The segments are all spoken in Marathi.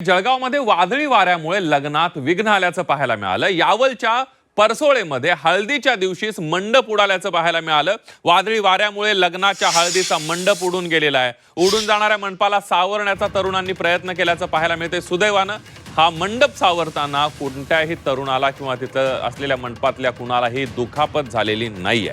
जळगावमध्ये वादळी वाऱ्यामुळे लग्नात विघ्न आल्याचं पाहायला मिळालं। यावलच्या परसोळेमध्ये हळदीच्या दिवशीच मंडप उडाल्याचं पाहायला मिळालं। वादळी वाऱ्यामुळे लग्नाच्या हळदीचा मंडप उडून गेलेला आहे। उडून जाणाऱ्या मंडपाला सावरण्याचा तरुणांनी प्रयत्न केल्याचं पाहायला मिळते। सुदैवानं हा मंडप सावरताना कोणत्याही तरुणाला किंवा तिथं असलेल्या मंडपातल्या कुणालाही दुखापत झालेली नाहीये।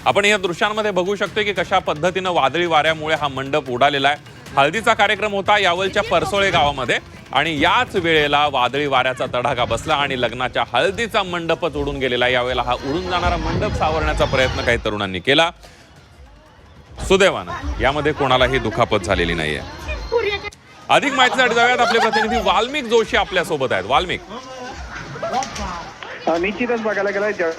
आपण या दृश्यांमध्ये बघू शकतो की कशा पद्धतीने वादळी वाऱ्यामुळे हा मंडप उडालेला आहे। हळदीचा कार्यक्रम होता यावलच्या परसोळे गावामध्ये आणि याच वेळेला वादळी वाऱ्याचा तडाखा बसला आणि लग्नाच्या हळदीचा मंडपच उडून गेलेला। यावेळेला हा उडून जाणारा मंडप सावरण्याचा प्रयत्न काही तरुणांनी केला। सुदैवानं यामध्ये कोणालाही दुखापत झालेली नाहीये। अधिक माहितीसाठी जाऊयात, आपले प्रतिनिधी वाल्मिक जोशी आपल्या सोबत आहेत। वाल्मिक, निश्चितच बघायला गेलं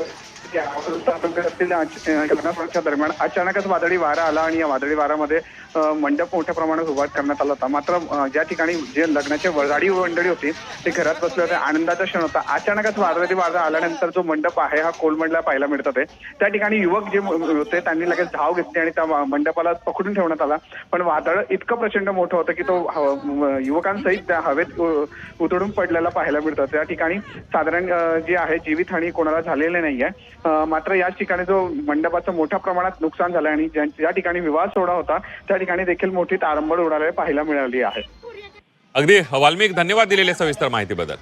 लग्नाच्या दरम्यान अचानकच वादळी वारा आला आणि या वादळी वाऱ्यामध्ये मंडप मोठ्या प्रमाणात उभा करण्यात आला होता। मात्र ज्या ठिकाणी जे लग्नाचे वरदाडी मंडळी होती ते घरात बसले होते, आनंदाचा क्षण होता। अचानकच वादळी वारा आल्यानंतर जो मंडप आहे हा कोलमडला पाहायला मिळत होते। त्या ठिकाणी युवक जे होते त्यांनी लगेच धाव घेतली आणि त्या मंडपाला पकडून ठेवण्यात आला। पण वादळ इतकं प्रचंड मोठं होतं की तो युवकांसहित त्या हवेत उतरून पडलेला पाहायला मिळतं। त्या ठिकाणी साधारण जे आहे जीवितहानी कोणाला झालेली नाहीये। मात्र याच ठिकाणी जो मंडपाचं मोठ्या प्रमाणात नुकसान झालं आणि ज्या ठिकाणी विवाह सोहळा होता त्या ठिकाणी देखील मोठी तारंबळ उडालेली पाहायला मिळाली आहे। अगदी वाल्मिक, धन्यवाद दिलेल्या सविस्तर माहितीबद्दल।